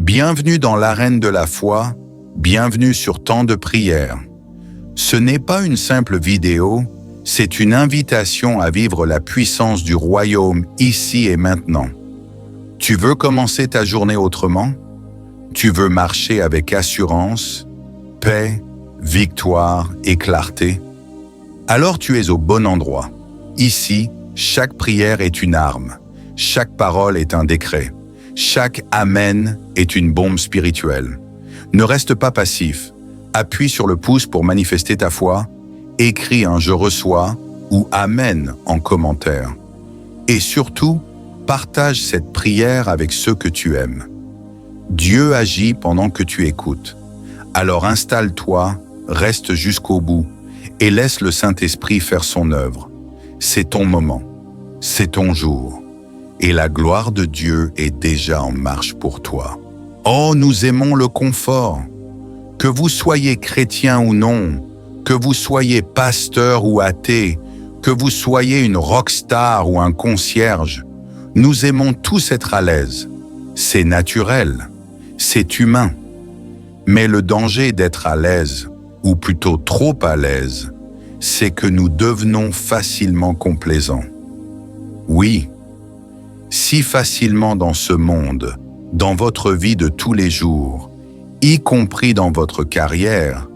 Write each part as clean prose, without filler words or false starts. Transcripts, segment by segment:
Bienvenue dans l'arène de la foi, bienvenue sur Temps de prière. Ce n'est pas une simple vidéo, c'est une invitation à vivre la puissance du royaume ici et maintenant. Tu veux commencer ta journée autrement? Tu veux marcher avec assurance, paix, victoire et clarté? Alors tu es au bon endroit. Ici, chaque prière est une arme, chaque parole est un décret. Chaque Amen est une bombe spirituelle. Ne reste pas passif. Appuie sur le pouce pour manifester ta foi. Écris un « Je reçois » ou « Amen » en commentaire. Et surtout, partage cette prière avec ceux que tu aimes. Dieu agit pendant que tu écoutes. Alors installe-toi, reste jusqu'au bout et laisse le Saint-Esprit faire son œuvre. C'est ton moment. C'est ton jour. Et la gloire de Dieu est déjà en marche pour toi. Oh, nous aimons le confort. Que vous soyez chrétien ou non, que vous soyez pasteur ou athée, que vous soyez une rockstar ou un concierge, nous aimons tous être à l'aise. C'est naturel, c'est humain. Mais le danger d'être à l'aise, ou plutôt trop à l'aise, c'est que nous devenons facilement complaisants. Oui, si facilement dans ce monde, dans votre vie de tous les jours, y compris dans votre carrière,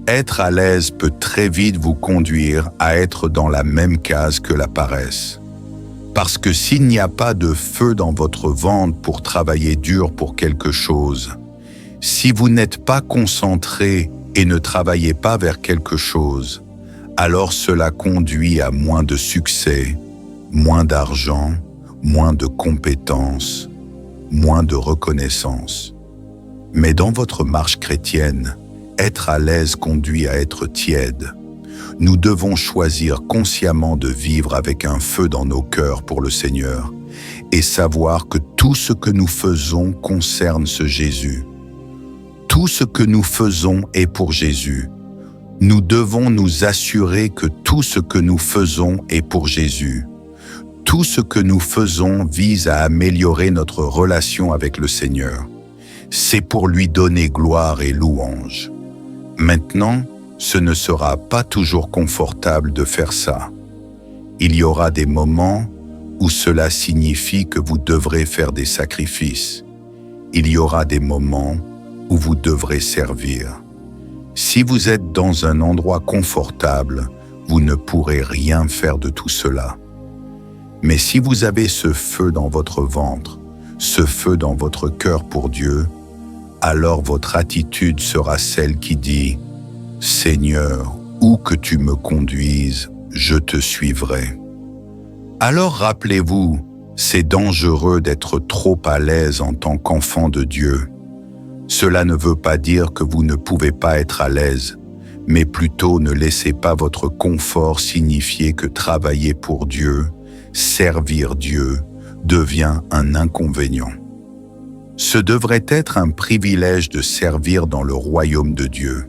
être à l'aise peut très vite vous conduire à être dans la même case que la paresse. Parce que s'il n'y a pas de feu dans votre ventre pour travailler dur pour quelque chose, si vous n'êtes pas concentré et ne travaillez pas vers quelque chose, alors cela conduit à moins de succès, moins d'argent, moins de compétences, moins de reconnaissance. Mais dans votre marche chrétienne, être à l'aise conduit à être tiède. Nous devons choisir consciemment de vivre avec un feu dans nos cœurs pour le Seigneur et savoir que tout ce que nous faisons concerne ce Jésus. Tout ce que nous faisons est pour Jésus. Nous devons nous assurer que tout ce que nous faisons est pour Jésus. Tout ce que nous faisons vise à améliorer notre relation avec le Seigneur. C'est pour lui donner gloire et louange. Maintenant, ce ne sera pas toujours confortable de faire ça. Il y aura des moments où cela signifie que vous devrez faire des sacrifices. Il y aura des moments où vous devrez servir. Si vous êtes dans un endroit confortable, vous ne pourrez rien faire de tout cela. Mais si vous avez ce feu dans votre ventre, ce feu dans votre cœur pour Dieu, alors votre attitude sera celle qui dit « Seigneur, où que tu me conduises, je te suivrai. » Alors rappelez-vous, c'est dangereux d'être trop à l'aise en tant qu'enfant de Dieu. Cela ne veut pas dire que vous ne pouvez pas être à l'aise, mais plutôt ne laissez pas votre confort signifier que travailler pour Dieu, servir Dieu, devient un inconvénient. Ce devrait être un privilège de servir dans le royaume de Dieu.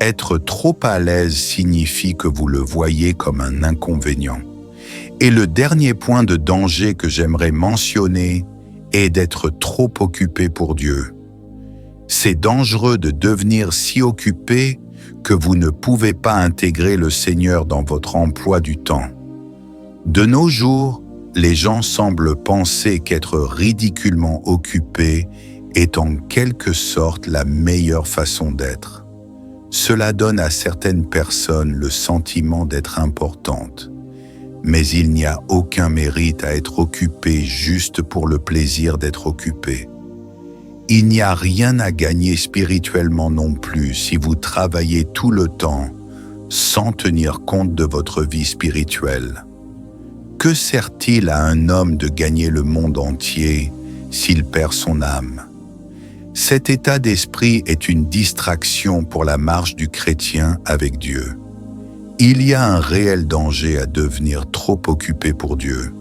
Être trop à l'aise signifie que vous le voyez comme un inconvénient. Et le dernier point de danger que j'aimerais mentionner est d'être trop occupé pour Dieu. C'est dangereux de devenir si occupé que vous ne pouvez pas intégrer le Seigneur dans votre emploi du temps. De nos jours, les gens semblent penser qu'être ridiculement occupé est en quelque sorte la meilleure façon d'être. Cela donne à certaines personnes le sentiment d'être importantes. Mais il n'y a aucun mérite à être occupé juste pour le plaisir d'être occupé. Il n'y a rien à gagner spirituellement non plus si vous travaillez tout le temps sans tenir compte de votre vie spirituelle. Que sert-il à un homme de gagner le monde entier s'il perd son âme? Cet état d'esprit est une distraction pour la marche du chrétien avec Dieu. Il y a un réel danger à devenir trop occupé pour Dieu.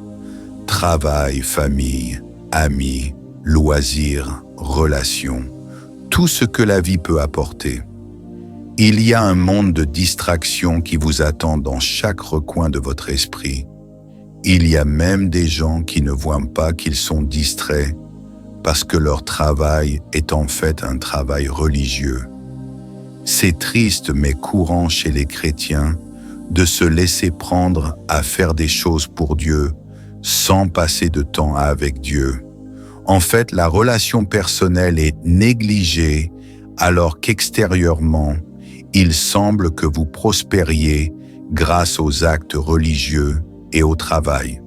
Travail, famille, amis, loisirs, relations, tout ce que la vie peut apporter. Il y a un monde de distractions qui vous attend dans chaque recoin de votre esprit. Il y a même des gens qui ne voient pas qu'ils sont distraits parce que leur travail est en fait un travail religieux. C'est triste mais courant chez les chrétiens de se laisser prendre à faire des choses pour Dieu sans passer de temps avec Dieu. En fait, la relation personnelle est négligée alors qu'extérieurement, il semble que vous prospériez grâce aux actes religieux et au travail.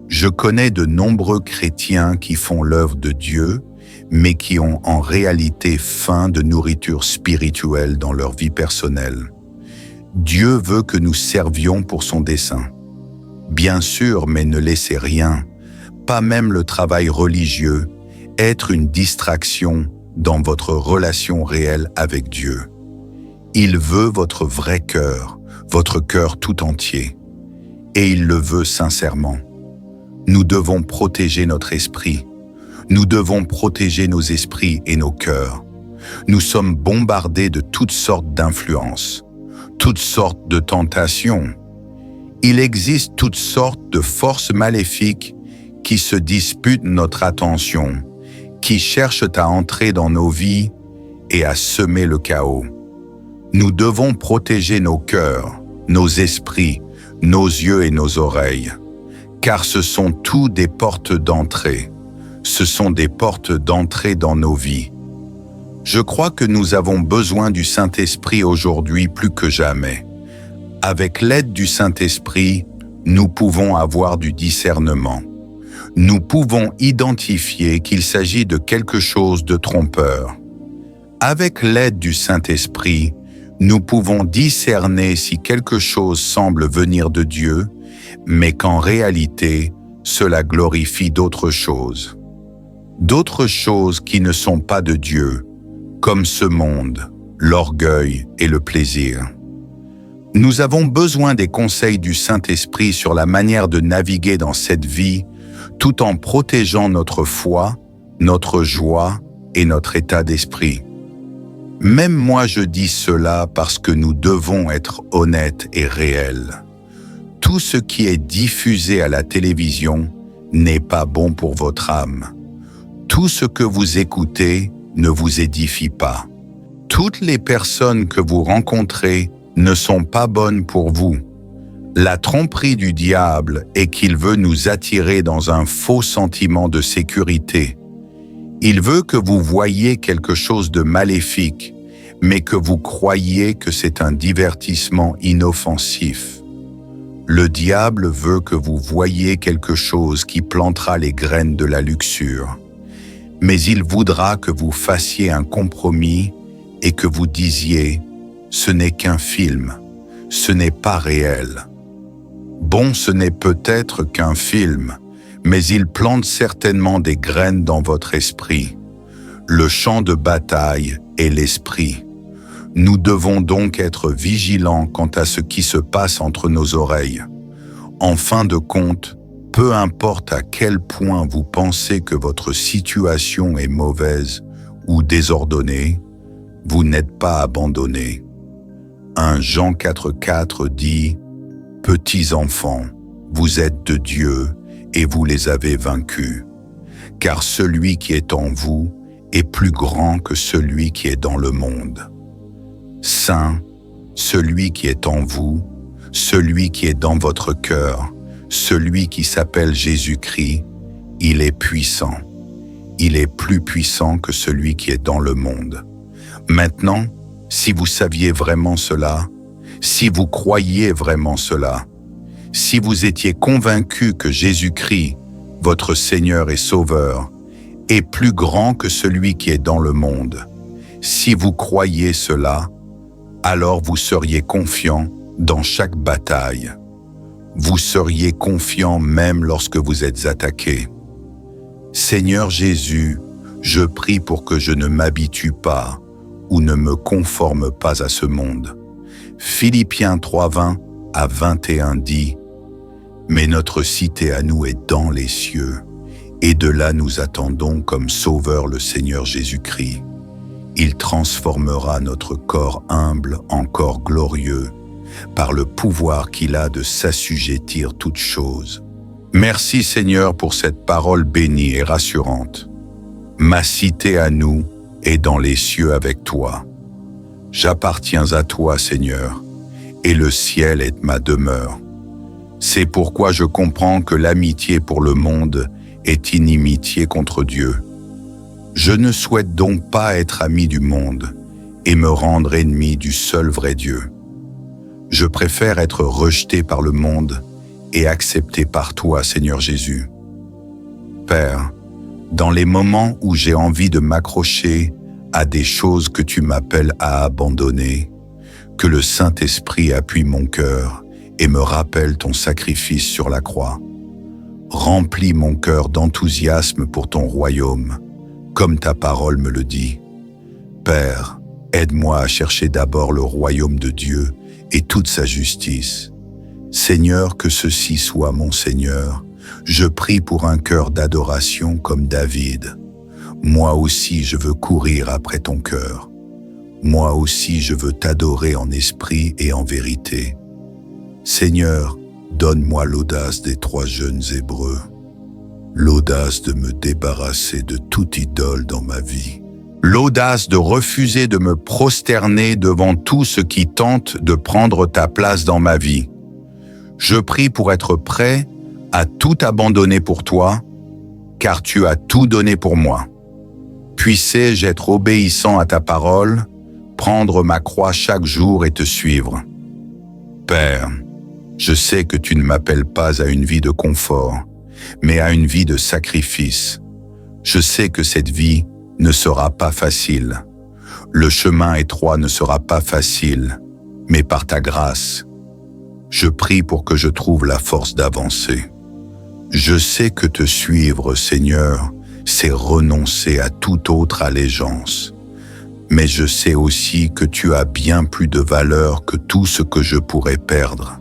Je connais de nombreux chrétiens qui font l'œuvre de Dieu, mais qui ont en réalité faim de nourriture spirituelle dans leur vie personnelle. Dieu veut que nous servions pour son dessein. Bien sûr, mais ne laissez rien, pas même le travail religieux, être une distraction dans votre relation réelle avec Dieu. Il veut votre vrai cœur, votre cœur tout entier. Et il le veut sincèrement. Nous devons protéger notre esprit. Nous devons protéger nos esprits et nos cœurs. Nous sommes bombardés de toutes sortes d'influences, toutes sortes de tentations. Il existe toutes sortes de forces maléfiques qui se disputent notre attention, qui cherchent à entrer dans nos vies et à semer le chaos. Nous devons protéger nos cœurs, nos esprits, nos yeux et nos oreilles, car ce sont tous des portes d'entrée. Ce sont des portes d'entrée dans nos vies. Je crois que nous avons besoin du Saint-Esprit aujourd'hui plus que jamais. Avec l'aide du Saint-Esprit, nous pouvons avoir du discernement. Nous pouvons identifier qu'il s'agit de quelque chose de trompeur. Avec l'aide du Saint-Esprit, nous pouvons discerner si quelque chose semble venir de Dieu, mais qu'en réalité, cela glorifie d'autres choses. D'autres choses qui ne sont pas de Dieu, comme ce monde, l'orgueil et le plaisir. Nous avons besoin des conseils du Saint-Esprit sur la manière de naviguer dans cette vie, tout en protégeant notre foi, notre joie et notre état d'esprit. Même moi je dis cela parce que nous devons être honnêtes et réels. Tout ce qui est diffusé à la télévision n'est pas bon pour votre âme. Tout ce que vous écoutez ne vous édifie pas. Toutes les personnes que vous rencontrez ne sont pas bonnes pour vous. La tromperie du diable est qu'il veut nous attirer dans un faux sentiment de sécurité. Il veut que vous voyiez quelque chose de maléfique, mais que vous croyiez que c'est un divertissement inoffensif. Le diable veut que vous voyiez quelque chose qui plantera les graines de la luxure. Mais il voudra que vous fassiez un compromis et que vous disiez « ce n'est qu'un film, ce n'est pas réel ». Bon, ce n'est peut-être qu'un film, mais il plante certainement des graines dans votre esprit. Le champ de bataille est l'esprit. Nous devons donc être vigilants quant à ce qui se passe entre nos oreilles. En fin de compte, peu importe à quel point vous pensez que votre situation est mauvaise ou désordonnée, vous n'êtes pas abandonné. 1 Jean 4,4 dit « Petits enfants, vous êtes de Dieu et vous les avez vaincus, car celui qui est en vous est plus grand que celui qui est dans le monde. Saint, celui qui est en vous, celui qui est dans votre cœur, celui qui s'appelle Jésus-Christ, il est puissant. Il est plus puissant que celui qui est dans le monde. » Maintenant, si vous saviez vraiment cela, si vous croyiez vraiment cela, si vous étiez convaincu que Jésus-Christ, votre Seigneur et Sauveur, est plus grand que celui qui est dans le monde, si vous croyez cela, alors vous seriez confiant dans chaque bataille. Vous seriez confiant même lorsque vous êtes attaqué. Seigneur Jésus, je prie pour que je ne m'habitue pas ou ne me conforme pas à ce monde. Philippiens 3:20 à 21 dit « Mais notre cité à nous est dans les cieux, et de là nous attendons comme Sauveur le Seigneur Jésus-Christ. Il transformera notre corps humble en corps glorieux, par le pouvoir qu'il a de s'assujettir toutes choses. » Merci Seigneur pour cette parole bénie et rassurante. Ma cité à nous est dans les cieux avec toi. J'appartiens à toi, Seigneur, et le ciel est ma demeure. C'est pourquoi je comprends que l'amitié pour le monde est inimitié contre Dieu. Je ne souhaite donc pas être ami du monde et me rendre ennemi du seul vrai Dieu. Je préfère être rejeté par le monde et accepté par toi, Seigneur Jésus. Père, dans les moments où j'ai envie de m'accrocher à des choses que tu m'appelles à abandonner, que le Saint-Esprit appuie mon cœur et me rappelle ton sacrifice sur la croix. Remplis mon cœur d'enthousiasme pour ton royaume, comme ta parole me le dit. Père, aide-moi à chercher d'abord le royaume de Dieu et toute sa justice. Seigneur, que ceci soit mon Seigneur, je prie pour un cœur d'adoration comme David. Moi aussi je veux courir après ton cœur. Moi aussi je veux t'adorer en esprit et en vérité. Seigneur, donne-moi l'audace des 3 jeunes Hébreux, l'audace de me débarrasser de toute idole dans ma vie, l'audace de refuser de me prosterner devant tout ce qui tente de prendre ta place dans ma vie. Je prie pour être prêt à tout abandonner pour toi, car tu as tout donné pour moi. Puissais-je être obéissant à ta parole, prendre ma croix chaque jour et te suivre. Père, je sais que tu ne m'appelles pas à une vie de confort, mais à une vie de sacrifice. Je sais que cette vie ne sera pas facile. Le chemin étroit ne sera pas facile, mais par ta grâce, je prie pour que je trouve la force d'avancer. Je sais que te suivre, Seigneur, c'est renoncer à toute autre allégeance. Mais je sais aussi que tu as bien plus de valeur que tout ce que je pourrais perdre.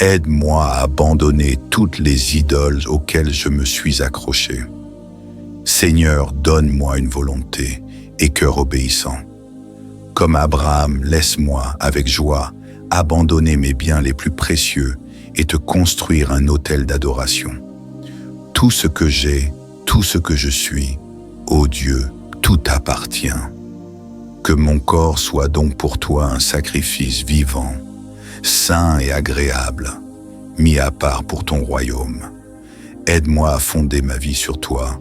Aide-moi à abandonner toutes les idoles auxquelles je me suis accroché. Seigneur, donne-moi une volonté et cœur obéissant. Comme Abraham, laisse-moi, avec joie, abandonner mes biens les plus précieux et te construire un autel d'adoration. Tout ce que j'ai, tout ce que je suis, ô Dieu, tout t'appartient. Que mon corps soit donc pour toi un sacrifice vivant, saint et agréable, mis à part pour ton royaume. Aide-moi à fonder ma vie sur toi,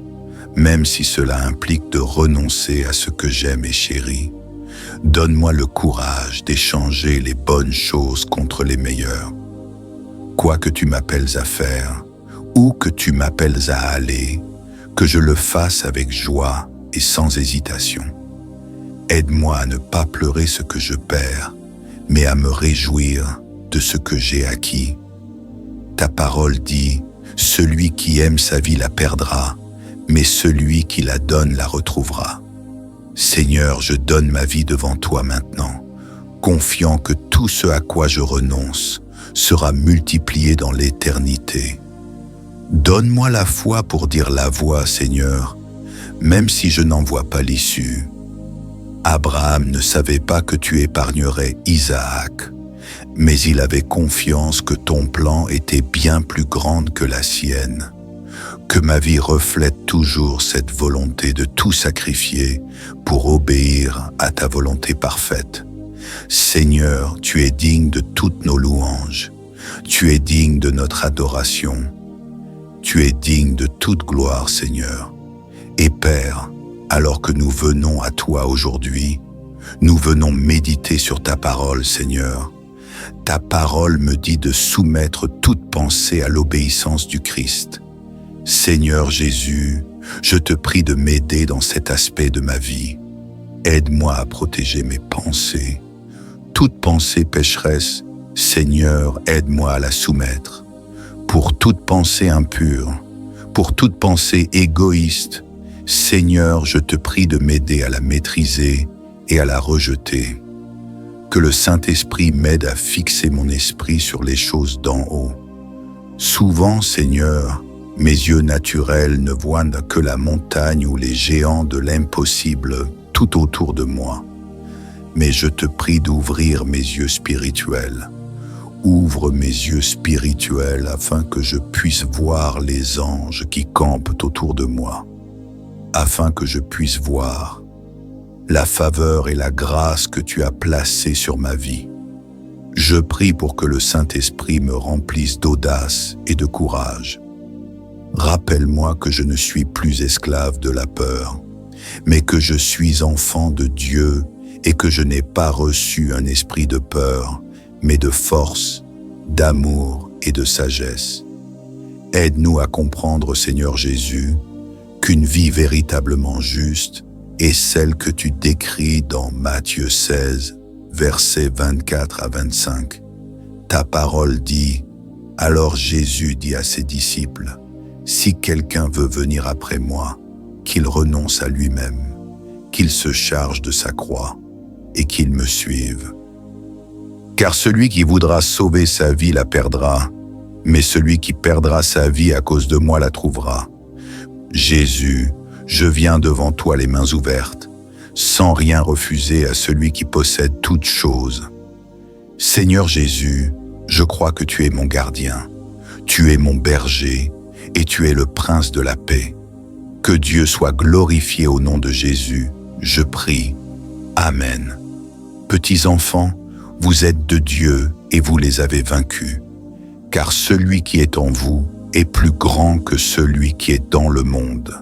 même si cela implique de renoncer à ce que j'aime et chéris. Donne-moi le courage d'échanger les bonnes choses contre les meilleures. Quoi que tu m'appelles à faire, ou que tu m'appelles à aller, que je le fasse avec joie et sans hésitation. Aide-moi à ne pas pleurer ce que je perds, mais à me réjouir de ce que j'ai acquis. Ta parole dit, « Celui qui aime sa vie la perdra, mais celui qui la donne la retrouvera. » Seigneur, je donne ma vie devant toi maintenant, confiant que tout ce à quoi je renonce sera multiplié dans l'éternité. Donne-moi la foi pour dire la voix, Seigneur, même si je n'en vois pas l'issue. Abraham ne savait pas que tu épargnerais Isaac, mais il avait confiance que ton plan était bien plus grand que la sienne. Que ma vie reflète toujours cette volonté de tout sacrifier pour obéir à ta volonté parfaite. Seigneur, tu es digne de toutes nos louanges. Tu es digne de notre adoration. Tu es digne de toute gloire, Seigneur. Et Père, alors que nous venons à toi aujourd'hui, nous venons méditer sur ta parole, Seigneur. Ta parole me dit de soumettre toute pensée à l'obéissance du Christ. Seigneur Jésus, je te prie de m'aider dans cet aspect de ma vie. Aide-moi à protéger mes pensées. Toute pensée pécheresse, Seigneur, aide-moi à la soumettre. Pour toute pensée impure, pour toute pensée égoïste, Seigneur, je te prie de m'aider à la maîtriser et à la rejeter. Que le Saint-Esprit m'aide à fixer mon esprit sur les choses d'en haut. Souvent, Seigneur, mes yeux naturels ne voient que la montagne ou les géants de l'impossible tout autour de moi. Mais je te prie d'ouvrir mes yeux spirituels. Ouvre mes yeux spirituels afin que je puisse voir les anges qui campent autour de moi. afin que je puisse voir la faveur et la grâce que tu as placées sur ma vie. Je prie pour que le Saint-Esprit me remplisse d'audace et de courage. Rappelle-moi que je ne suis plus esclave de la peur, mais que je suis enfant de Dieu et que je n'ai pas reçu un esprit de peur, mais de force, d'amour et de sagesse. Aide-nous à comprendre, Seigneur Jésus, qu'une vie véritablement juste est celle que tu décris dans Matthieu 16, versets 24 à 25. Ta parole dit, « Alors Jésus dit à ses disciples, « Si quelqu'un veut venir après moi, qu'il renonce à lui-même, qu'il se charge de sa croix et qu'il me suive. Car celui qui voudra sauver sa vie la perdra, mais celui qui perdra sa vie à cause de moi la trouvera. Jésus, je viens devant toi les mains ouvertes, sans rien refuser à celui qui possède toutes choses. Seigneur Jésus, je crois que tu es mon gardien, tu es mon berger et tu es le prince de la paix. Que Dieu soit glorifié au nom de Jésus, je prie. Amen. Petits enfants, vous êtes de Dieu et vous les avez vaincus, car celui qui est en vous est plus grand que celui qui est dans le monde.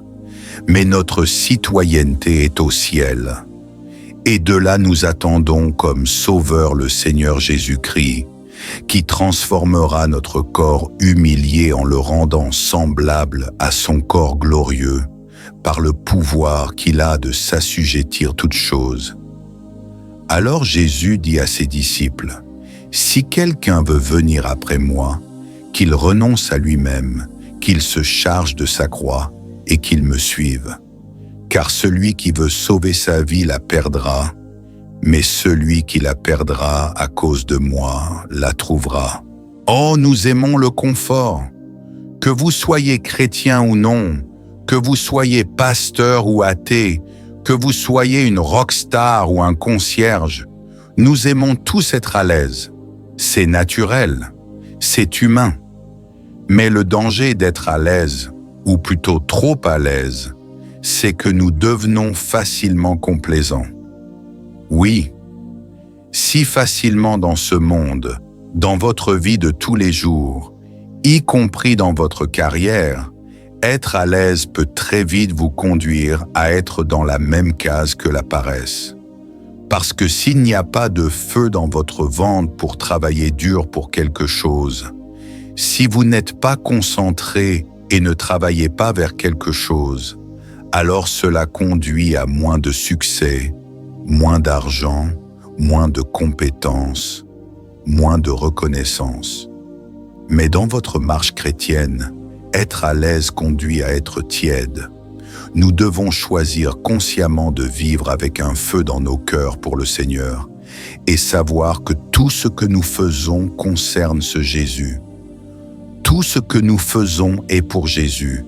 Mais notre citoyenneté est au ciel, et de là nous attendons comme Sauveur le Seigneur Jésus-Christ, qui transformera notre corps humilié en le rendant semblable à son corps glorieux, par le pouvoir qu'il a de s'assujettir toutes choses. Alors Jésus dit à ses disciples, « Si quelqu'un veut venir après moi, qu'il renonce à lui-même, qu'il se charge de sa croix, et qu'il me suive. Car celui qui veut sauver sa vie la perdra, mais celui qui la perdra à cause de moi la trouvera. » Oh, nous aimons le confort. Que vous soyez chrétien ou non, que vous soyez pasteur ou athée, que vous soyez une rockstar ou un concierge, nous aimons tous être à l'aise. C'est naturel, c'est humain. Mais le danger d'être à l'aise, ou plutôt trop à l'aise, c'est que nous devenons facilement complaisants. Oui, si facilement dans ce monde, dans votre vie de tous les jours, y compris dans votre carrière, être à l'aise peut très vite vous conduire à être dans la même case que la paresse. Parce que s'il n'y a pas de feu dans votre ventre pour travailler dur pour quelque chose, si vous n'êtes pas concentré et ne travaillez pas vers quelque chose, alors cela conduit à moins de succès, moins d'argent, moins de compétences, moins de reconnaissance. Mais dans votre marche chrétienne, être à l'aise conduit à être tiède. Nous devons choisir consciemment de vivre avec un feu dans nos cœurs pour le Seigneur et savoir que tout ce que nous faisons concerne ce Jésus. Tout ce que nous faisons est pour Jésus.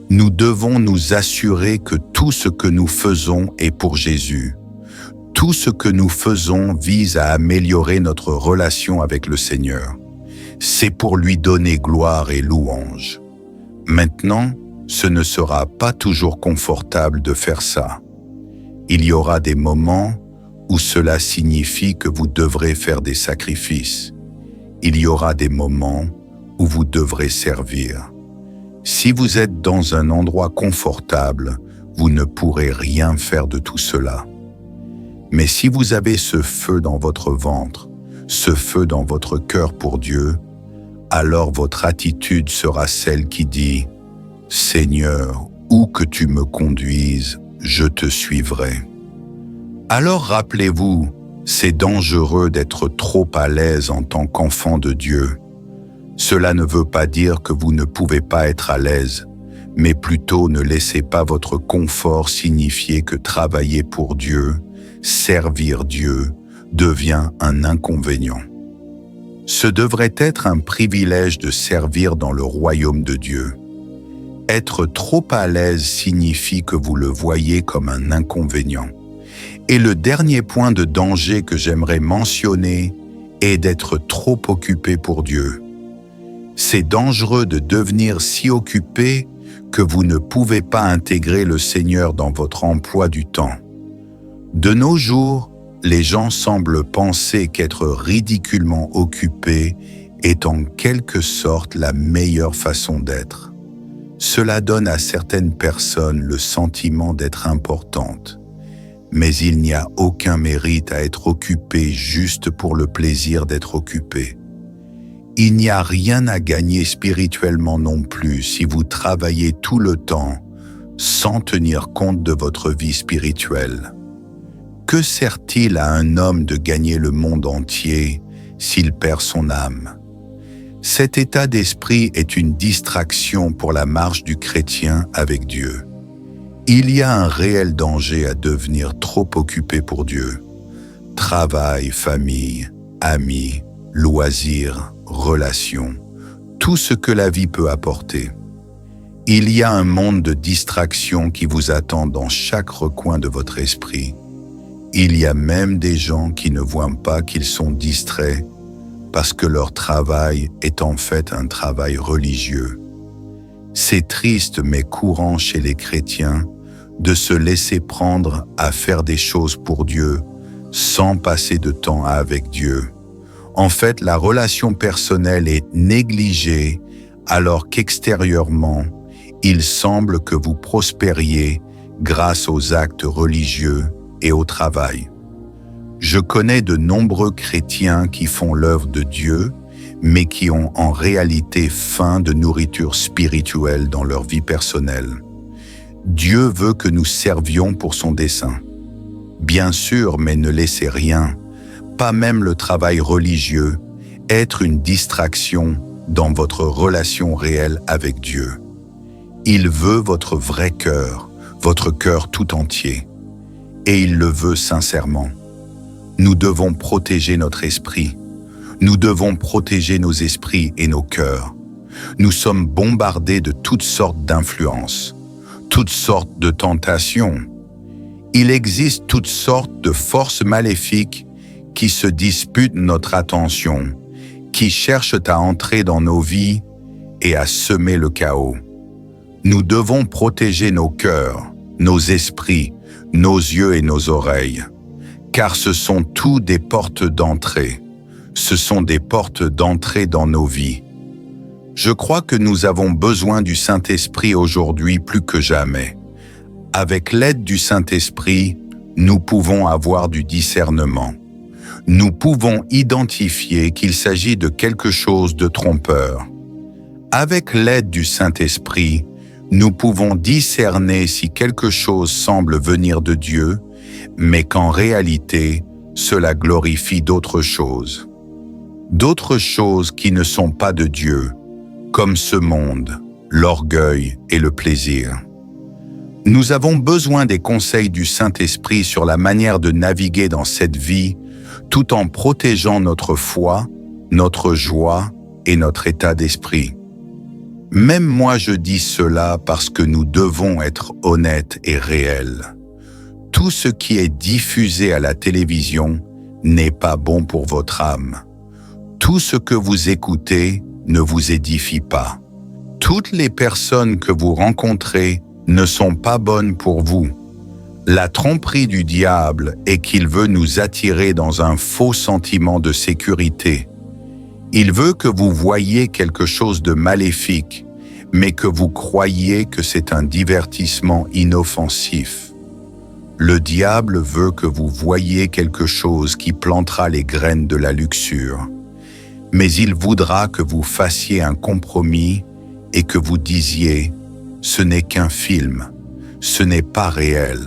Nous devons nous assurer que tout ce que nous faisons est pour Jésus. Tout ce que nous faisons vise à améliorer notre relation avec le Seigneur. C'est pour lui donner gloire et louange. Maintenant, ce ne sera pas toujours confortable de faire ça. Il y aura des moments où cela signifie que vous devrez faire des sacrifices. Il y aura des moments où vous devrez servir. Si vous êtes dans un endroit confortable, vous ne pourrez rien faire de tout cela. Mais si vous avez ce feu dans votre ventre, ce feu dans votre cœur pour Dieu, alors votre attitude sera celle qui dit « Seigneur, où que tu me conduises, je te suivrai. » Alors rappelez-vous, c'est dangereux d'être trop à l'aise en tant qu'enfant de Dieu. Cela ne veut pas dire que vous ne pouvez pas être à l'aise, mais plutôt ne laissez pas votre confort signifier que travailler pour Dieu, servir Dieu, devient un inconvénient. Ce devrait être un privilège de servir dans le royaume de Dieu. Être trop à l'aise signifie que vous le voyez comme un inconvénient. Et le dernier point de danger que j'aimerais mentionner est d'être trop occupé pour Dieu. C'est dangereux de devenir si occupé que vous ne pouvez pas intégrer le Seigneur dans votre emploi du temps. De nos jours, les gens semblent penser qu'être ridiculement occupé est en quelque sorte la meilleure façon d'être. Cela donne à certaines personnes le sentiment d'être importantes. Mais il n'y a aucun mérite à être occupé juste pour le plaisir d'être occupé. Il n'y a rien à gagner spirituellement non plus si vous travaillez tout le temps sans tenir compte de votre vie spirituelle. Que sert-il à un homme de gagner le monde entier s'il perd son âme? Cet état d'esprit est une distraction pour la marche du chrétien avec Dieu. Il y a un réel danger à devenir trop occupé pour Dieu. Travail, famille, amis, loisirs, relations, tout ce que la vie peut apporter. Il y a un monde de distractions qui vous attend dans chaque recoin de votre esprit. Il y a même des gens qui ne voient pas qu'ils sont distraits parce que leur travail est en fait un travail religieux. C'est triste mais courant chez les chrétiens de se laisser prendre à faire des choses pour Dieu sans passer de temps avec Dieu. En fait, la relation personnelle est négligée alors qu'extérieurement, il semble que vous prospériez grâce aux actes religieux et au travail. Je connais de nombreux chrétiens qui font l'œuvre de Dieu, mais qui ont en réalité faim de nourriture spirituelle dans leur vie personnelle. Dieu veut que nous servions pour son dessein. Bien sûr, mais ne laissez rien, pas même le travail religieux, être une distraction dans votre relation réelle avec Dieu. Il veut votre vrai cœur, votre cœur tout entier. Et il le veut sincèrement. Nous devons protéger notre esprit. Nous devons protéger nos esprits et nos cœurs. Nous sommes bombardés de toutes sortes d'influences, toutes sortes de tentations. Il existe toutes sortes de forces maléfiques qui se disputent notre attention, qui cherchent à entrer dans nos vies et à semer le chaos. Nous devons protéger nos cœurs, nos esprits, nos yeux et nos oreilles, car ce sont tous des portes d'entrée. Ce sont des portes d'entrée dans nos vies. Je crois que nous avons besoin du Saint-Esprit aujourd'hui plus que jamais. Avec l'aide du Saint-Esprit, nous pouvons avoir du discernement. Nous pouvons identifier qu'il s'agit de quelque chose de trompeur. Avec l'aide du Saint-Esprit, nous pouvons discerner si quelque chose semble venir de Dieu, mais qu'en réalité, cela glorifie d'autres choses. D'autres choses qui ne sont pas de Dieu, comme ce monde, l'orgueil et le plaisir. Nous avons besoin des conseils du Saint-Esprit sur la manière de naviguer dans cette vie, tout en protégeant notre foi, notre joie et notre état d'esprit. Même moi je dis cela parce que nous devons être honnêtes et réels. Tout ce qui est diffusé à la télévision n'est pas bon pour votre âme. Tout ce que vous écoutez ne vous édifie pas. Toutes les personnes que vous rencontrez ne sont pas bonnes pour vous. La tromperie du diable est qu'il veut nous attirer dans un faux sentiment de sécurité. Il veut que vous voyiez quelque chose de maléfique, mais que vous croyiez que c'est un divertissement inoffensif. Le diable veut que vous voyiez quelque chose qui plantera les graines de la luxure. Mais il voudra que vous fassiez un compromis et que vous disiez « ce n'est qu'un film, ce n'est pas réel ».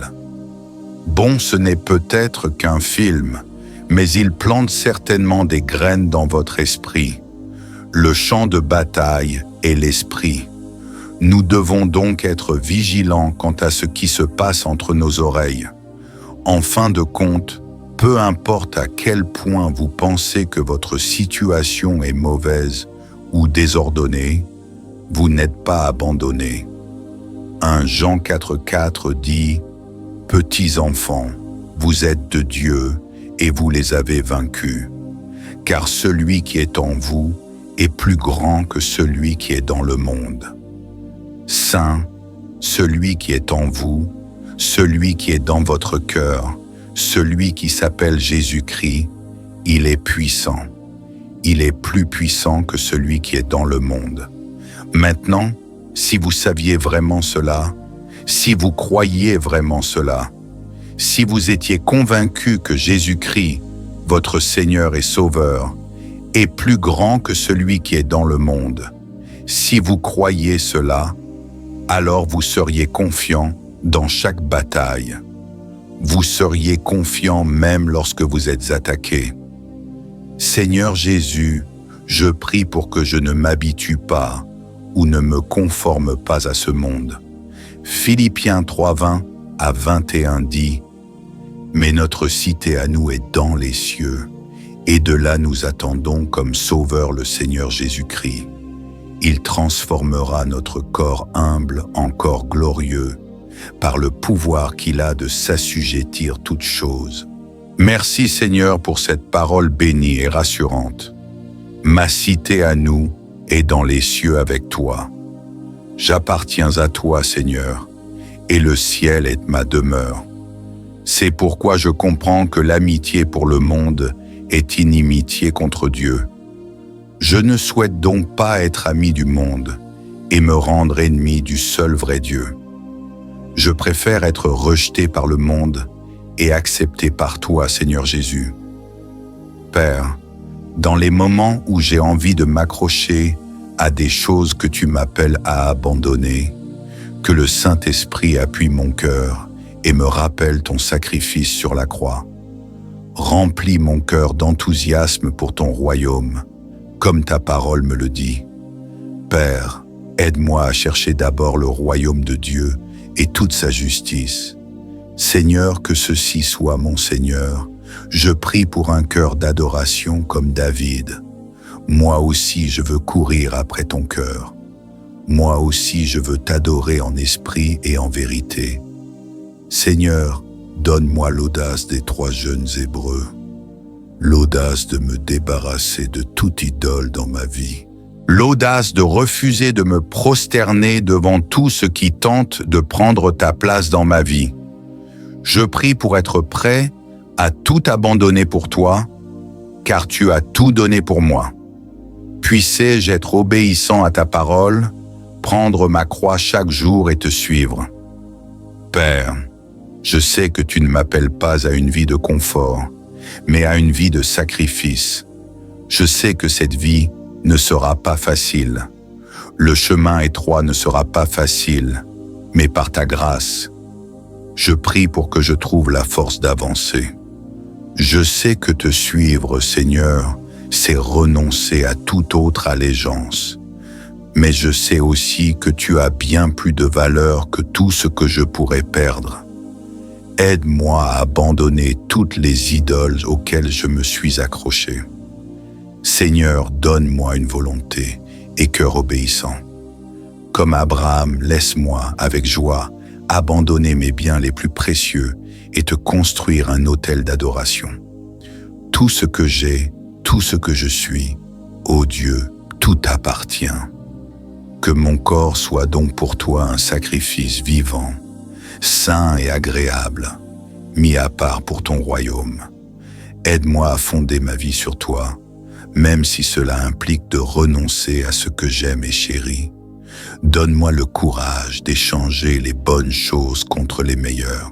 Bon, ce n'est peut-être qu'un film, mais il plante certainement des graines dans votre esprit. Le champ de bataille est l'esprit. Nous devons donc être vigilants quant à ce qui se passe entre nos oreilles. En fin de compte, peu importe à quel point vous pensez que votre situation est mauvaise ou désordonnée, vous n'êtes pas abandonné. 1 Jean 4,4 dit « Petits enfants, vous êtes de Dieu et vous les avez vaincus, car celui qui est en vous est plus grand que celui qui est dans le monde. » Saint, celui qui est en vous, celui qui est dans votre cœur, celui qui s'appelle Jésus-Christ, il est puissant. Il est plus puissant que celui qui est dans le monde. Maintenant, si vous saviez vraiment cela, si vous croyiez vraiment cela, si vous étiez convaincu que Jésus-Christ, votre Seigneur et Sauveur, est plus grand que celui qui est dans le monde, si vous croyez cela, alors vous seriez confiant dans chaque bataille. Vous seriez confiant même lorsque vous êtes attaqué. Seigneur Jésus, je prie pour que je ne m'habitue pas ou ne me conforme pas à ce monde. Philippiens 3:20 à 21 dit « Mais notre cité à nous est dans les cieux, et de là nous attendons comme Sauveur le Seigneur Jésus-Christ. Il transformera notre corps humble en corps glorieux, par le pouvoir qu'il a de s'assujettir toutes choses. » Merci Seigneur pour cette parole bénie et rassurante. Ma cité à nous est dans les cieux avec toi. J'appartiens à toi Seigneur, et le ciel est ma demeure. C'est pourquoi je comprends que l'amitié pour le monde est inimitié contre Dieu. Je ne souhaite donc pas être ami du monde et me rendre ennemi du seul vrai Dieu. Je préfère être rejeté par le monde et accepté par toi, Seigneur Jésus. Père, dans les moments où j'ai envie de m'accrocher à des choses que tu m'appelles à abandonner, que le Saint-Esprit appuie mon cœur et me rappelle ton sacrifice sur la croix. Remplis mon cœur d'enthousiasme pour ton royaume, comme ta parole me le dit. Père, aide-moi à chercher d'abord le royaume de Dieu et toute sa justice. Seigneur, que ceci soit mon Seigneur, je prie pour un cœur d'adoration comme David. Moi aussi je veux courir après ton cœur. Moi aussi je veux t'adorer en esprit et en vérité. Seigneur, donne-moi l'audace des 3 jeunes Hébreux, l'audace de me débarrasser de toute idole dans ma vie, l'audace de refuser de me prosterner devant tout ce qui tente de prendre ta place dans ma vie. Je prie pour être prêt à tout abandonner pour toi, car tu as tout donné pour moi. Puissais-je être obéissant à ta parole, prendre ma croix chaque jour et te suivre. Père, je sais que tu ne m'appelles pas à une vie de confort, mais à une vie de sacrifice. Je sais que cette vie ne sera pas facile. Le chemin étroit ne sera pas facile, mais par ta grâce, je prie pour que je trouve la force d'avancer. Je sais que te suivre, Seigneur, c'est renoncer à toute autre allégeance. Mais je sais aussi que tu as bien plus de valeur que tout ce que je pourrais perdre. Aide-moi à abandonner toutes les idoles auxquelles je me suis accroché. Seigneur, donne-moi une volonté et cœur obéissant. Comme Abraham, laisse-moi, avec joie, abandonner mes biens les plus précieux et te construire un autel d'adoration. Tout ce que j'ai, tout ce que je suis, ô Dieu, tout t'appartient. Que mon corps soit donc pour toi un sacrifice vivant, saint et agréable, mis à part pour ton royaume. Aide-moi à fonder ma vie sur toi, même si cela implique de renoncer à ce que j'aime et chéris. Donne-moi le courage d'échanger les bonnes choses contre les meilleures.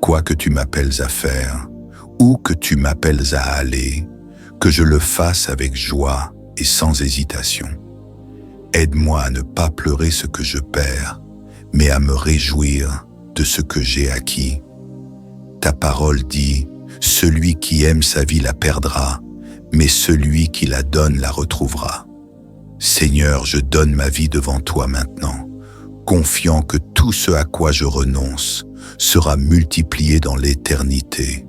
Quoi que tu m'appelles à faire, ou que tu m'appelles à aller, que je le fasse avec joie et sans hésitation. Aide-moi à ne pas pleurer ce que je perds, mais à me réjouir de ce que j'ai acquis. Ta parole dit, « Celui qui aime sa vie la perdra, mais celui qui la donne la retrouvera. » Seigneur, je donne ma vie devant toi maintenant, confiant que tout ce à quoi je renonce sera multiplié dans l'éternité.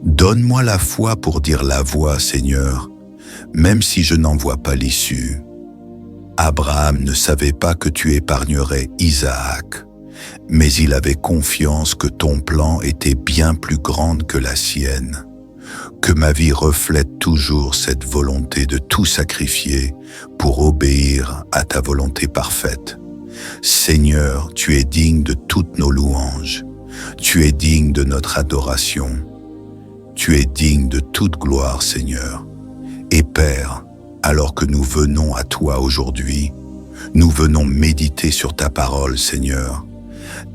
Donne-moi la foi pour dire la voix, Seigneur, même si je n'en vois pas l'issue. Abraham ne savait pas que tu épargnerais Isaac, mais il avait confiance que ton plan était bien plus grand que la sienne. Que ma vie reflète toujours cette volonté de tout sacrifier pour obéir à ta volonté parfaite. Seigneur, tu es digne de toutes nos louanges. Tu es digne de notre adoration. Tu es digne de toute gloire, Seigneur. Et Père, alors que nous venons à toi aujourd'hui, nous venons méditer sur ta parole, Seigneur.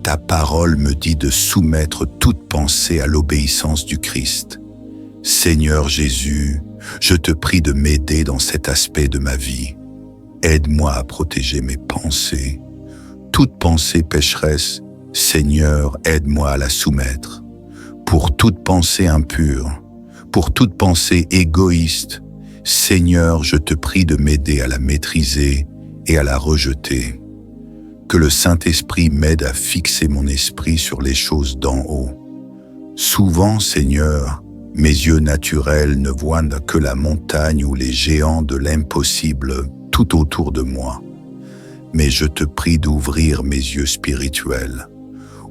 Ta parole me dit de soumettre toute pensée à l'obéissance du Christ. Seigneur Jésus, je te prie de m'aider dans cet aspect de ma vie. Aide-moi à protéger mes pensées. Toute pensée pécheresse, Seigneur, aide-moi à la soumettre. Pour toute pensée impure, pour toute pensée égoïste, Seigneur, je te prie de m'aider à la maîtriser et à la rejeter. Que le Saint-Esprit m'aide à fixer mon esprit sur les choses d'en haut. Souvent, Seigneur, mes yeux naturels ne voient que la montagne ou les géants de l'impossible tout autour de moi. Mais je te prie d'ouvrir mes yeux spirituels.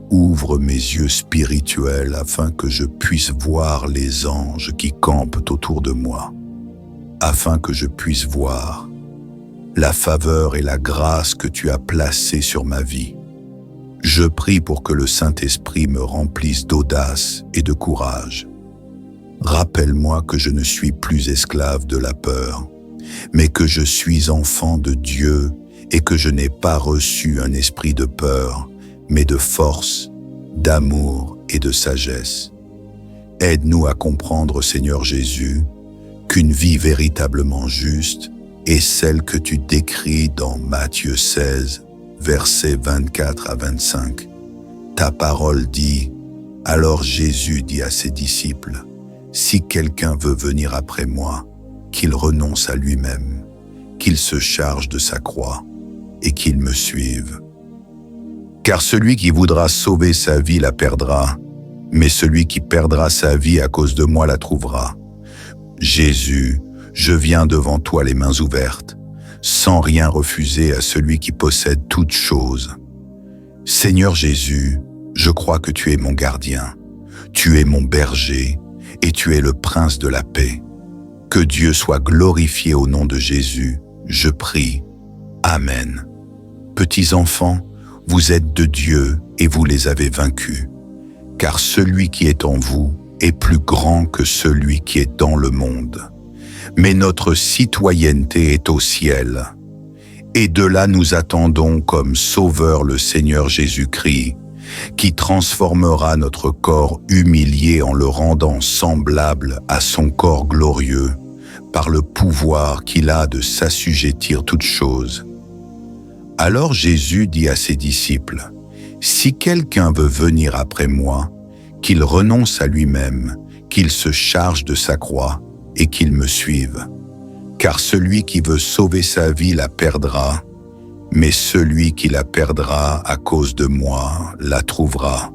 Ouvre mes yeux spirituels afin que je puisse voir les anges qui campent autour de moi. Afin que je puisse voir la faveur et la grâce que tu as placées sur ma vie. Je prie pour que le Saint-Esprit me remplisse d'audace et de courage. Rappelle-moi que je ne suis plus esclave de la peur, mais que je suis enfant de Dieu et que je n'ai pas reçu un esprit de peur, mais de force, d'amour et de sagesse. Aide-nous à comprendre, Seigneur Jésus, qu'une vie véritablement juste est celle que tu décris dans Matthieu 16, versets 24 à 25. Ta parole dit, « Alors Jésus dit à ses disciples, « Si quelqu'un veut venir après moi, qu'il renonce à lui-même, qu'il se charge de sa croix et qu'il me suive. Car celui qui voudra sauver sa vie la perdra, mais celui qui perdra sa vie à cause de moi la trouvera. Jésus, je viens devant toi les mains ouvertes, sans rien refuser à celui qui possède toutes choses. Seigneur Jésus, je crois que tu es mon gardien, tu es mon berger et tu es le prince de la paix. Que Dieu soit glorifié au nom de Jésus, je prie. Amen. Petits enfants, vous êtes de Dieu et vous les avez vaincus, car celui qui est en vous est plus grand que celui qui est dans le monde. Mais notre citoyenneté est au ciel, et de là nous attendons comme Sauveur le Seigneur Jésus-Christ, qui transformera notre corps humilié en le rendant semblable à son corps glorieux, par le pouvoir qu'il a de s'assujettir toutes choses. Alors Jésus dit à ses disciples, « Si quelqu'un veut venir après moi, qu'il renonce à lui-même, qu'il se charge de sa croix et qu'il me suive. Car celui qui veut sauver sa vie la perdra, mais celui qui la perdra à cause de moi la trouvera.